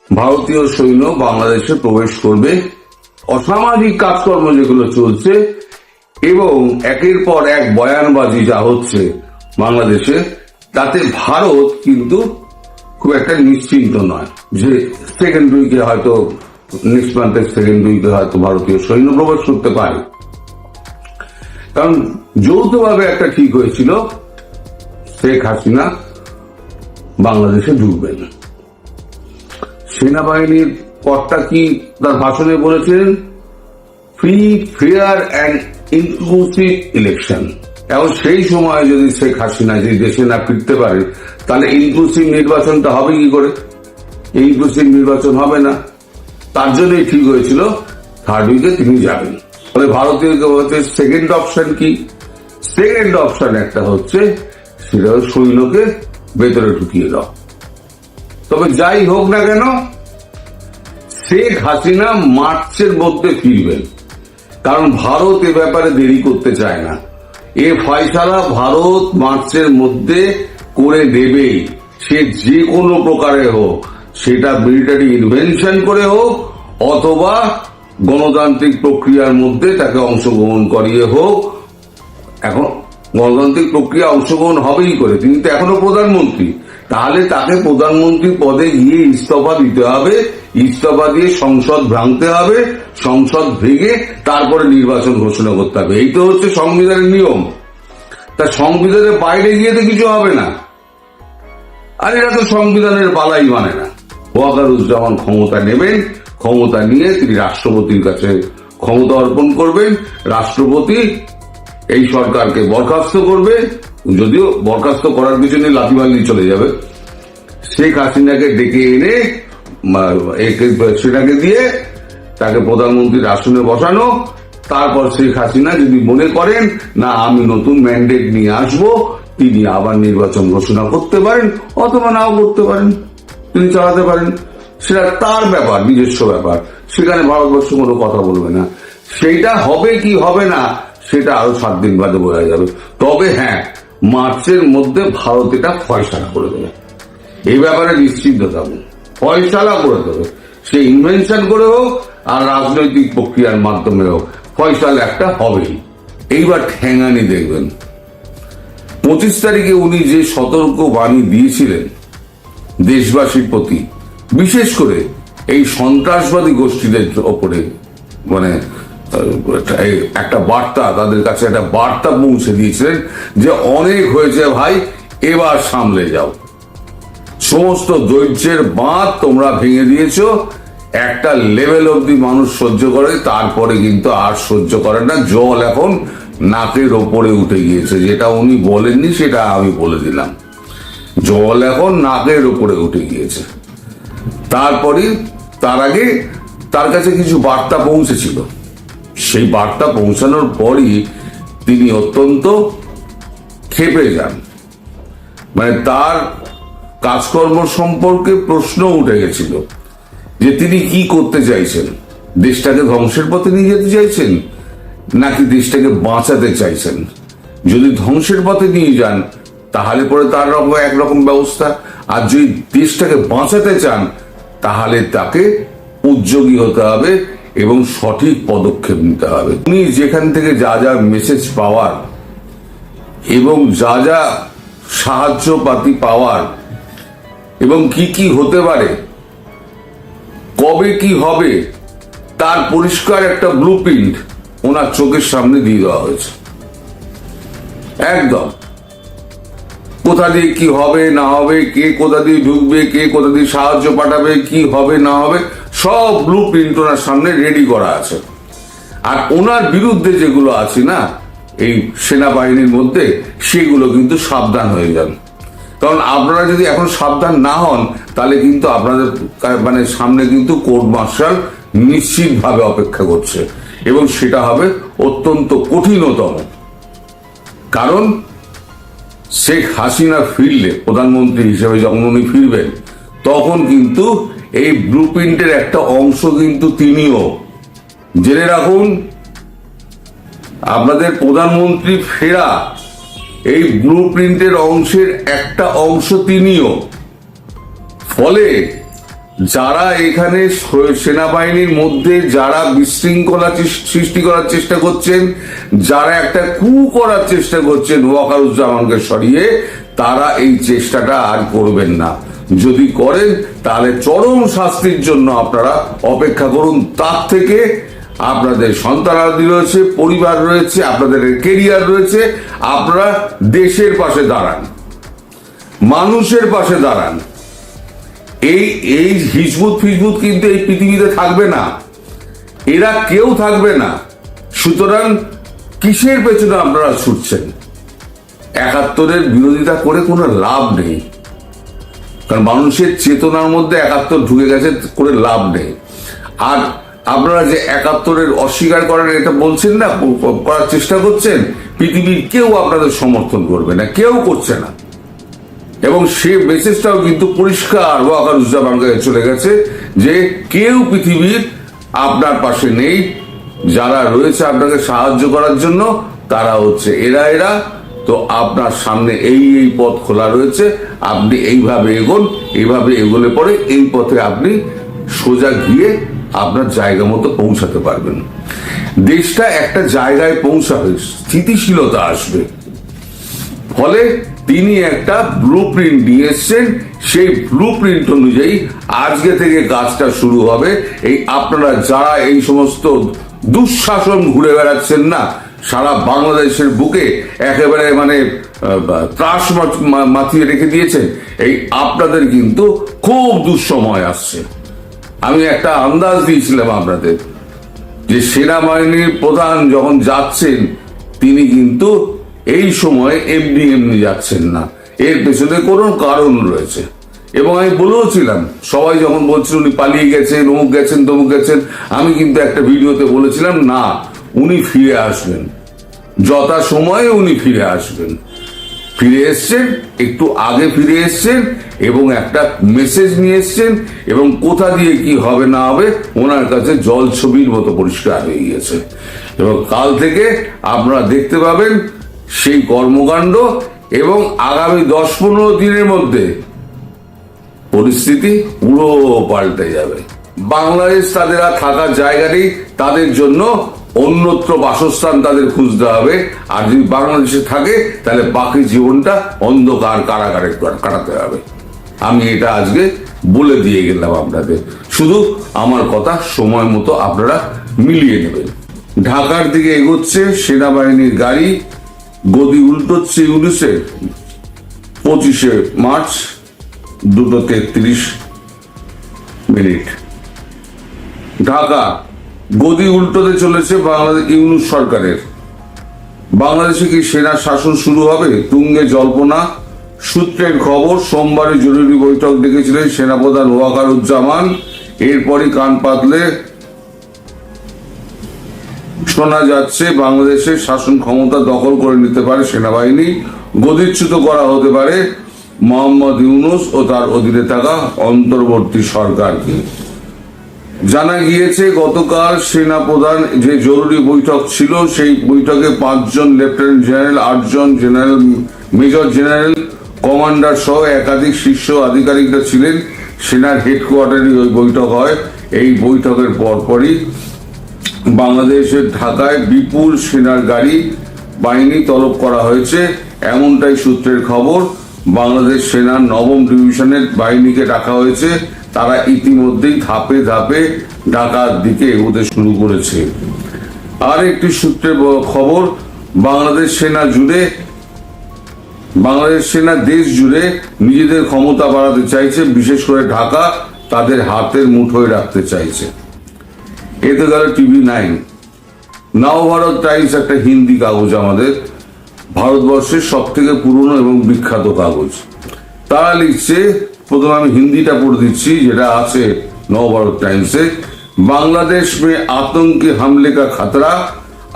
ভারতীয় সৈন্য বাংলাদেশে প্রবেশ করবে, অসামাজিক কাজকর্ম যেগুলো চলছে এবং একের পর এক বয়ানবাজি যা হচ্ছে বাংলাদেশে, তাতে ভারত কিন্তু খুব একটা নিশ্চিন্ত নয় যে সেকেন্ড উইকে হয়তো নেক্সট মান্থের সেকেন্ড উইকে হয়তো ভারতীয় সৈন্য প্রবেশ করতে পারে। কারণ যৌথভাবে একটা ঠিক হয়েছিল শেখ হাসিনা বাংলাদেশে ঢুকবেন। সেনাবাহিনীর কর্তা কি তার ভাষণে বলেছেন, free, fair and inclusive election. এখন সেই সময় যদি শেখ হাসিনা যে দেশে না ফিরতে পারে, তাহলে ইনক্লুসিভ নির্বাচনটা হবে কি করে? ইনক্লুসিভ নির্বাচন হবে না। তার জন্যই ঠিক হয়েছিল থার্ড উইকে তিনি যাবেন। তবে ভারতীয় সেকেন্ড অপশন কি? সেকেন্ড অপশন একটা হচ্ছে সেটা সৈন্যকে ভেতরে ঢুকিয়ে দাও। তবে যাই হোক না কেন, শেখ হাসিনা মার্চের মধ্যে ফিরবেন, কারণ ভারত এ ব্যাপারে দেরি করতে চায় না। এ ফয়সালা ভারত মার্চের মধ্যে করে দেবেই, সে যে কোনো প্রকারে হোক, সেটা মিলিটারি ইনভেনশন করে হোক অথবা গণতান্ত্রিক প্রক্রিয়ার মধ্যে তাকে অংশগ্রহণ করিয়ে হোক। এখন গণতান্ত্রিক প্রক্রিয়া অংশগ্রহণ হবেই করে, তিনি তো এখনো প্রধানমন্ত্রী, তাহলে তাকে প্রধানমন্ত্রী পদে গিয়ে ইস্তফা দিতে হবে, ইস্তফা দিয়ে সংসদ ভাঙতে হবে, সংসদ ভেঙে তারপরে নির্বাচন ঘোষণা করতে হবে। এই তো হচ্ছে সংবিধানের নিয়ম। তা সংবিধানের বাইরে গিয়ে তো কিছু হবে না। আর এরা তো সংবিধানের বালাই মানে না। ওয়াকারুজ্জামান ক্ষমতা নেবেন, ক্ষমতা নিয়ে তিনি রাষ্ট্রপতির কাছে ক্ষমতা অর্পণ করবেন, রাষ্ট্রপতি এই সরকারকে বরখাস্ত করবে, যদিও বরখাস্ত করার পিছনে লাথিবাল্লি চলে যাবে। শেখ হাসিনাকে ডেকে এনে সেটাকে দিয়ে তাকে প্রধানমন্ত্রীর আসনে বসানো। তারপর শেখ হাসিনা যদি মনে করেন না আমি নতুন ম্যান্ডেট নিয়ে আসব, তিনি আবার নির্বাচন ঘোষণা করতে পারেন অথবা নাও করতে পারেন, তিনি চালাতে পারেন। সেটা তার ব্যাপার, নিজস্ব ব্যাপার, সেখানে ভারতবর্ষ কোনো কথা বলবে না। সেইটা হবে কি হবে না সেটা আরো 7 দিন বাদে বোঝা যাবে। তবে হ্যাঁ, মার্চের মধ্যে ভারত এটা ফয়সালা করে দেবে, এই ব্যাপারে নিশ্চিন্ত থাকুন। ফয়সালা করে দেবে, সে ইনভেনশন করে হোক আর রাজনৈতিক প্রক্রিয়ার মাধ্যমে হোক, ফয়সালা একটা হবেই। এইবার ঠেঙানি দেখবেন। 25 তারিখে উনি যে সতর্ক বাণী দিয়েছিলেন দেশবাসীর প্রতি, বিশেষ করে এই সন্ত্রাসবাদী গোষ্ঠীদের ওপরে, মানে একটা বার্তা, তাদের কাছে একটা বার্তা পৌঁছে দিয়েছিলেন যে অনেক হয়েছে ভাই, এবার সামলে যাও। সমস্ত ধৈর্যের বাঁধ তোমরা ভেঙে দিয়েছো, একটা লেভেল অব্দি মানুষ সহ্য করে, তারপরে কিন্তু আর সহ্য করে না। জল এখন নাকের ওপরে উঠে গিয়েছে। যেটা উনি বলেননি সেটা আমি বলে দিলাম, জল এখন নাকের ওপরে উঠে গিয়েছে। তারপরে তার আগে তার কাছে কিছু বার্তা পৌঁছেছিল, সেই বার্তা পৌঁছানোর পরই তিনি অত্যন্ত ক্ষেপে যান। মানে তার কাজকর্ম সম্পর্কে প্রশ্ন উঠে গেছিল যে তিনি কি করতে চাইছেন, দেশটাকে ধ্বংসের পথে নিয়ে যেতে চাইছেন নাকি দেশটাকে বাঁচাতে চাইছেন। যদি ধ্বংসের পথে নিয়ে যান তাহলে পরে তার একরকম ব্যবস্থা, আর যদি দেশটাকে বাঁচাতে চান তাহলে তাকে উদ্যোগী হতে হবে এবং সঠিক পদক্ষেপ নিতে হবে। উনি যেখান থেকে যা যা মেসেজ পাওয়ার এবং যা যা সাহায্য পাতি পাওয়ার এবং কি কি হতে পারে, কবে কি হবে, তার পরিষ্কার একটা ব্লুপ্রিন্ট ওনার চোখের সামনে দিয়ে দেওয়া হয়েছে। একদম কোথা দিয়ে কি হবে না হবে, কে কোথা দিয়ে ঢুকবে, কে কোথা দিয়ে সাহায্য পাঠাবে, কি হবে না হবে, সব ব্লুপ্রিন্ট ওনার সামনে রেডি করা আছে। আর ওনার বিরুদ্ধে যেগুলো আছে না এই সেনাবাহিনীর মধ্যে, সেগুলো কিন্তু সাবধান হয়ে যান। কারণ আপনারা যদি এখন সাবধান না হন তাহলে কিন্তু আপনাদের মানে সামনে কিন্তু কোর্ট মার্শাল নিশ্চিতভাবে অপেক্ষা করছে, এবং সেটা হবে অত্যন্ত কঠিনতম। কারণ শেখ হাসিনা ফিরলে, প্রধানমন্ত্রী হিসেবে যখন উনি ফিরবেন, তখন কিন্তু এই ব্লুপ্রিন্টের একটা অংশ কিন্তু তিনিও, জেনে রাখুন, আপনাদের প্রধানমন্ত্রী ফেরা এই ব্লুপ্রিন্টের অংশের একটা অংশ তিনিও। ফলে যারা এখানে সেনাবাহিনীর মধ্যে যারা বিশৃঙ্খলা সৃষ্টি করার চেষ্টা করছেন, যারা একটা কু করার চেষ্টা করছেন ওয়াকারুজ্জামানকে সরিয়ে, তারা এই চেষ্টাটা আর করবেন না। যদি করেন তাহলে চরম শাস্তির জন্য আপনারা অপেক্ষা করুন। তার থেকে আপনাদের সন্তানাদি রয়েছে, পরিবার রয়েছে, আপনাদের কেরিয়ার রয়েছে, আপনারা দেশের পাশে দাঁড়ান, মানুষের পাশে দাঁড়ান। এই হিজবুত ফিজবুত কিন্তু এই পৃথিবীতে থাকবে না, এরা কেউ থাকবে না। সুতরাং কিসের পেছনে আপনারা ছুটছেন? ৭১-এর বিরোধিতা করে কোনো লাভ নেই, কারণ মানুষের চেতনার মধ্যে ৭১ ঢুকে গেছে, করে লাভ নেই। আর আপনারা যে ৭১-এর অস্বীকার করেন এটা বলছেন না, করার চেষ্টা করছেন, পৃথিবীর কেউ আপনাদের সমর্থন করবে না, কেউ করছে না। এবং সে মেসেজটাও কিন্তু পরিষ্কার ওয়াকারুজ্জামান কাছে চলে গেছে যে কেউ পৃথিবীর আপনার পাশে নেই। যারা রয়েছে আপনাকে সাহায্য করার জন্য তারা হচ্ছে এরা। তো আপনার সামনে এই পথ খোলা রয়েছে, আপনি এইভাবে এগোন, এইভাবে এগোলে পরে এই পথে আপনি সোজা গিয়ে আপনার জায়গা মতো পৌঁছাতে পারবেন। দেশটা একটা জায়গায় পৌঁছাবে, স্থিতিশীলতা আসবে। ফলে তিনি একটা ব্লু প্রিন্ট নিয়ে এসছেন, সেই ব্লু প্রিন্ট অনুযায়ী আজকে থেকে কাজটা শুরু হবে। এই আপনারা যারা এই সমস্ত দুঃশাসন ঘুরে বেড়াচ্ছেন না সারা বাংলাদেশের বুকে, একেবারে মানে ত্রাস মাথিয়ে রেখে দিয়েছেন, এই আপনাদের কিন্তু খুব দুঃসময় আসছে। আমি একটা আন্দাজ দিয়েছিলাম আপনাদের যে সেনাবাহিনীর প্রধান যখন যাচ্ছেন তিনি কিন্তু এই সময় এমনি যাচ্ছেন না, এর পেছনে কোনো কারণ রয়েছে। এবং আমি বলেওছিলাম, সবাই যখন বলছিল উনি পালিয়ে গেছেন, অমুক গেছেন, তমুক গেছেন, আমি কিন্তু একটা ভিডিওতে বলেছিলাম না, উনি ফিরে আসবেন, যথা সময়ে উনি ফিরে আসবেন। ফিরে এসছেন, একটু আগে ফিরে এসছেন এবং একটা মেসেজ নিয়ে এসছেন, এবং কোথা দিয়ে কি হবে না হবে ওনার কাছে জল ছবির মতো পরিষ্কার হয়ে গিয়েছে। এবং কাল থেকে আপনারা দেখতে পাবেন সেই কর্মকাণ্ড, এবং আগামী 10-15 দিনের মধ্যে পরিস্থিতি পুরো পাল্টে যাবে। বাংলাদেশ তাদের আর থাকার জায়গা নেই, তাদের জন্য অন্যত্র বাসস্থান তাদের খুঁজতে হবে। আর যদি বাংলাদেশে থাকে তাহলে বাকি জীবনটা অন্ধকার কারাগারে কাটাতে হবে। আমি এটা আজকে বলে দিয়ে গেলাম আপনাদের, শুধু আমার কথা সময় মতো আপনারা মিলিয়ে নেবেন। ঢাকার দিকে এগোচ্ছে সেনাবাহিনীর গাড়ি, গদি উল্টোচ্ছে ইউনুসের। 25শে মার্চ 2:33 ঢাকা, গদি উল্টোতে চলেছে বাংলাদেশ ইউনুস সরকারের। বাংলাদেশে কি সেনা শাসন শুরু হবে? তুঙ্গে জল্পনা। সূত্রের খবর, সোমবারে জরুরি বৈঠক ডেকেছিলেন সেনাপ্রধান ওয়াকারুজ্জামান। এরপরই কান পাতলে শোনা যাচ্ছে বাংলাদেশের শাসন ক্ষমতা দখল করে নিতে পারে সেনাবাহিনী, গদিচ্যুত করা হতে পারে মোহাম্মদ ইউনুস ও তার অধীনে থাকা অন্তর্বর্তী সরকারকে। জানা গিয়েছে গতকাল সেনাপ্রধান যে জরুরি বৈঠক ছিল, সেই বৈঠকে 5 জন লেফটেন্যান্ট জেনারেল, 8 জন জেনারেল, মেজর জেনারেল, কমান্ডার সহ একাধিক শীর্ষ আধিকারিকরা ছিলেন। সেনার হেডকোয়ার্টারে ওই বৈঠক হয়। এই বৈঠকের পরপরই বাংলাদেশের ঢাকায় বিপুল সেনার গাড়ি বাহিনী তলব করা হয়েছে, এমনটাই সূত্রের খবর। বাংলাদেশ সেনার 9ম ডিভিশনের বাহিনীকে ডাকা হয়েছে। তারা ইতিমধ্যেই ধাপে ধাপে ঢাকার দিকে এগোতে শুরু করেছে। আর একটি সূত্রের খবর, বাংলাদেশ সেনা দেশ জুড়ে নিজেদের ক্ষমতা বাড়াতে চাইছে, বিশেষ করে ঢাকা তাদের হাতের মুঠোয় রাখতে চাইছে। এতে গেল TV9। নবভারত টাইমস একটা হিন্দি কাগজ, আমাদের ভারতবর্ষের সব থেকে পুরনো এবং বিখ্যাত কাগজ। তারা লিখছে, প্রথমে আমি হিন্দিটা পড়ে দিচ্ছি যেটা আছে नवभारत टाइम्स से। बांग्लादेश में आतंकी हमले का खतरा,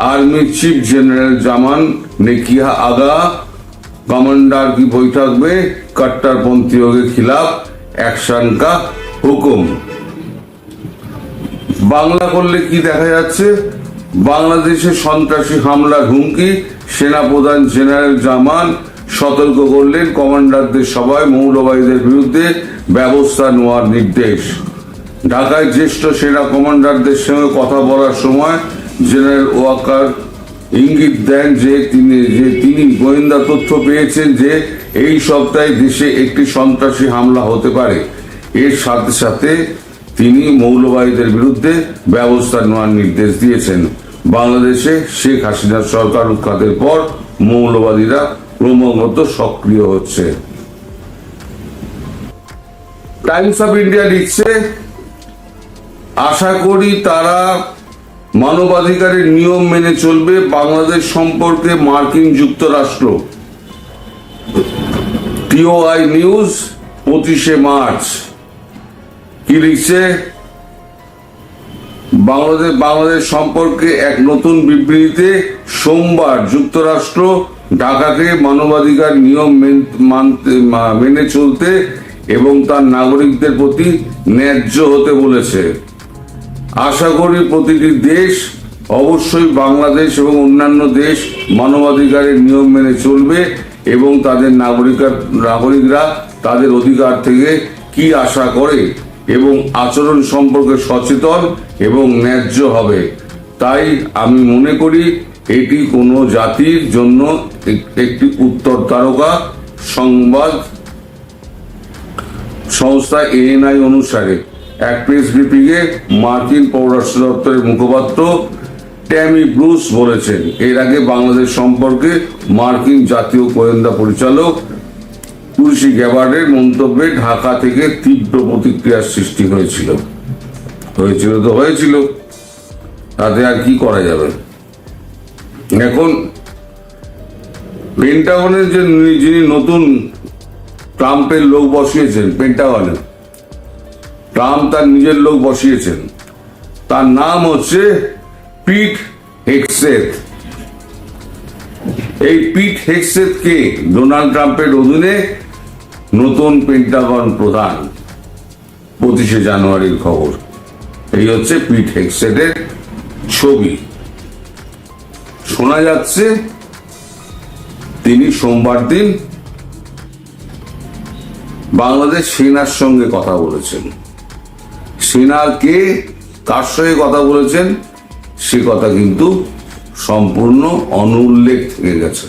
आर्मी चीफ जनरल जामान ने किया आगाह, कमांडर की बैठक में कट्टरपंथियों के खिलाफ एक्शन का हुक्म। বাংলা করলে কি দেখা যাচ্ছে, বাংলাদেশে সন্ত্রাসী হামলার হুমকি, সেনাপ্রধান জেনারেল জামান সতর্ক করলেন কমান্ডারদের সভায় মৌলবাদীদের বিরুদ্ধে ব্যবস্থা নেওয়ার নির্দেশ। ঢাকায় জ্যেষ্ঠ সেনা কমান্ডারদের সঙ্গে কথা বলার সময় জেনারেল ওয়াকার ইঙ্গিত দেন যে তিনি গোয়েন্দা তথ্য পেয়েছেন যে এই সপ্তাহে দেশে একটি সন্ত্রাসী হামলা হতে পারে। এর সাথে সাথে তিনি মৌলবাদীদের বিরুদ্ধে ব্যবস্থা নেওয়ার নির্দেশ দিয়েছেন। বাংলাদেশে শেখ হাসিনার সরকার উৎখাতের পর মৌলবাদীরা ক্রমাগত সক্রিয় হচ্ছে। টাইমস অফ ইন্ডিয়া লিখছে, আশা করি তারা মানবাধিকারের নিয়ম মেনে চলবে। বাংলাদেশ সম্পর্কে মার্কিন যুক্তরাষ্ট্র। টিওআই নিউজ 25শে মার্চ কি লিখছে, বাংলাদেশ সম্পর্কে এক নতুন বিবৃতিতে সোমবার যুক্তরাষ্ট্র ঢাকাকে মানবাধিকার নিয়ম মেনে চলতে এবং তার নাগরিকদের প্রতি ন্যায্য হতে বলেছে। আশা করি প্রতিটি দেশ, অবশ্যই বাংলাদেশ এবং অন্যান্য দেশ, মানবাধিকারের নিয়ম মেনে চলবে এবং তাদের নাগরিকরা তাদের অধিকার থেকে কি আশা করে এবং আচরণ সম্পর্কে সচেতন এবং ন্যায্য হবে। তাই আমি মনে করি এটি কোনো জাতির জন্য একটি উত্তর তারকা। সংবাদ সংস্থা এএনআই অনুসারে এক প্রেস ব্রিফিংয়ে মার্কিন পররাষ্ট্র দপ্তরের মুখপাত্র ট্যামি ব্রুস বলেছেন, এর আগে বাংলাদেশ সম্পর্কে মার্কিন জাতীয় গোয়েন্দা পরিচালক তুলসী গ্যাবার্ডের মন্তব্যে ঢাকা থেকে তীব্র প্রতিক্রিয়ার সৃষ্টি হয়েছিল। তাতে আর কি করা যাবে। এখন পেন্টাগনের যিনি নতুন ট্রাম্পের লোক বসিয়েছেন, পেন্টাগনে ট্রাম্প তার নিজের লোক বসিয়েছেন, তার নাম হচ্ছে পিট হেগসেথ। এই পিট হেগসেথ কে ডোনাল্ড ট্রাম্পের অধীনে নতুন পেন্টাগন প্রধান। 25শে জানুয়ারির খবর। এই হচ্ছে পিট হেগসেথের ছবি। শোনা যাচ্ছে তিনি সোমবার দিন বাংলাদেশ সেনার সঙ্গে কথা বলেছেন। সেনাকে কার সঙ্গে কথা বলেছেন সে কথা কিন্তু সম্পূর্ণ অনুল্লেখ থেকে গেছে।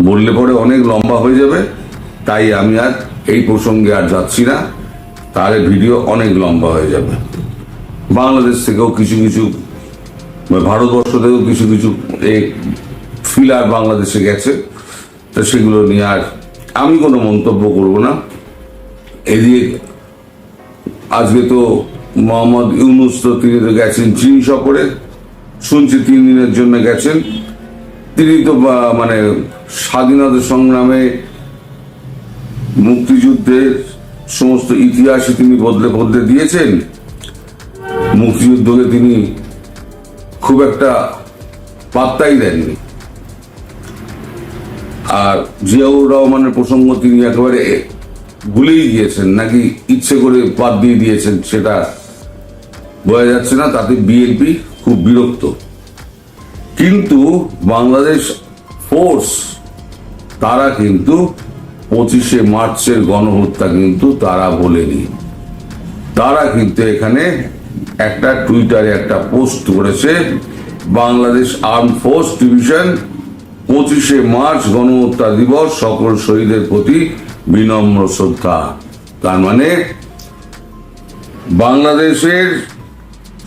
বললে পরে অনেক লম্বা হয়ে যাবে, তাই আমি আর এই প্রসঙ্গে আর যাচ্ছি না, তাহলে ভিডিও অনেক লম্বা হয়ে যাবে। বাংলাদেশ থেকেও কিছু ভারতবর্ষ থেকেও কিছু ফিলার বাংলাদেশে গেছে, তো সেগুলো নিয়ে আর আমি কোনো মন্তব্য করব না। এদিকে আজকে তো মোহাম্মদ ইউনুস তো তিনি তো গেছেন চীন সফরে, শুনছি 3 দিনের জন্য গেছেন। তিনি তো মানে স্বাধীনতা সংগ্রামে মুক্তিযুদ্ধের সমস্ত ইতিহাসই তিনি বদলে দিয়েছেন। মুক্তিযুদ্ধকে তিনি খুব একটা পাত্তাই দেননি। আর জিয়াউর রহমানের প্রসঙ্গ তিনি একেবারে ভুলেই গিয়েছেন, নাকি ইচ্ছে করে বাদ দিয়ে দিয়েছেন সেটা বোঝা যাচ্ছে না। তাতে বিএনপি খুব বিরক্ত। কিন্তু বাংলাদেশ ফোর্স তারা কিন্তু 25শে মার্চের গণহত্যা কিন্তু তারা বলেনি। তারা কিন্তু এখানে একটা টুইটারে একটা পোস্ট করেছে, বাংলাদেশ আর্ম ফোর্স ডিভিশন 25শে মার্চ গণহত্যা দিবস, সকল শহীদের প্রতি বিনম্র শ্রদ্ধা। তার মানে বাংলাদেশের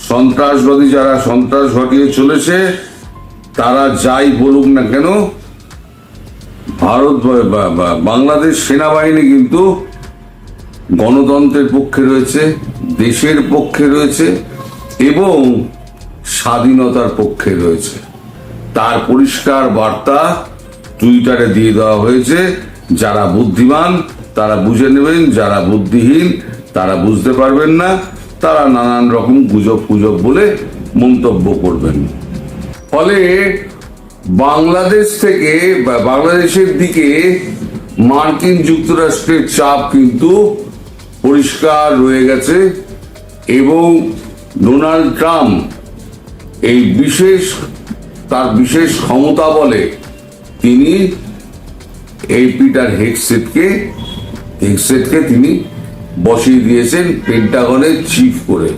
সন্ত্রাসবাদী যারা সন্ত্রাস ঘটিয়ে চলেছে তারা যাই বলুক না কেন, বাংলাদেশ সেনাবাহিনী কিন্তু গণতন্ত্রের পক্ষে রয়েছে, দেশের পক্ষে রয়েছে এবং স্বাধীনতার পক্ষে রয়েছে। তার পরিষ্কার বার্তা টুইটারে দিয়ে দেওয়া হয়েছে। যারা বুদ্ধিমান তারা বুঝে নেবেন, যারা বুদ্ধিহীন তারা বুঝতে পারবেন না, তারা নানান রকম গুজব বলে মন্তব্য করবেন। ফলে বাংলাদেশ থেকে বা বাংলাদেশের দিকে মার্কিন যুক্তরাষ্ট্রের চাপ কিন্তু পরিষ্কার রয়ে গেছে এবং ডোনাল্ড ট্রাম্প এই তার বিশেষ ক্ষমতা বলে তিনি এই পিটার হেগসেথকে তিনি বসিয়ে দিয়েছেন পেন্টাগনের চিফ করে,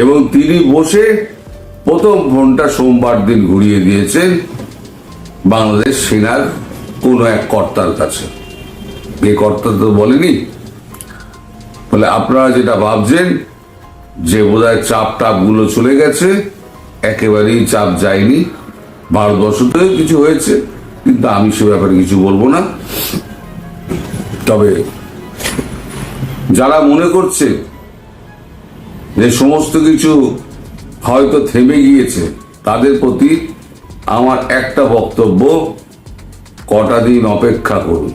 এবং তিনি বসে প্রথম ফোনটা সোমবার দিন ঘুরিয়ে দিয়েছেন বাংলাদেশ সেনার কোন এক কর্তার কাছে। এই কর্তা তো বলেনি। বলে আপনারা যেটা ভাবছেন যে বোধহয় চাপ টাপ গুলো চলে গেছে, একেবারেই চাপ যায়নি। ভারতবর্ষতেও কিছু হয়েছে, কিন্তু আমি সে ব্যাপারে কিছু বলবো না। তবে যারা মনে করছে যে সমস্ত কিছু হয়তো থেমে গিয়েছে, তাদের প্রতি আমার একটা বক্তব্য, কটা দিন অপেক্ষা করুন।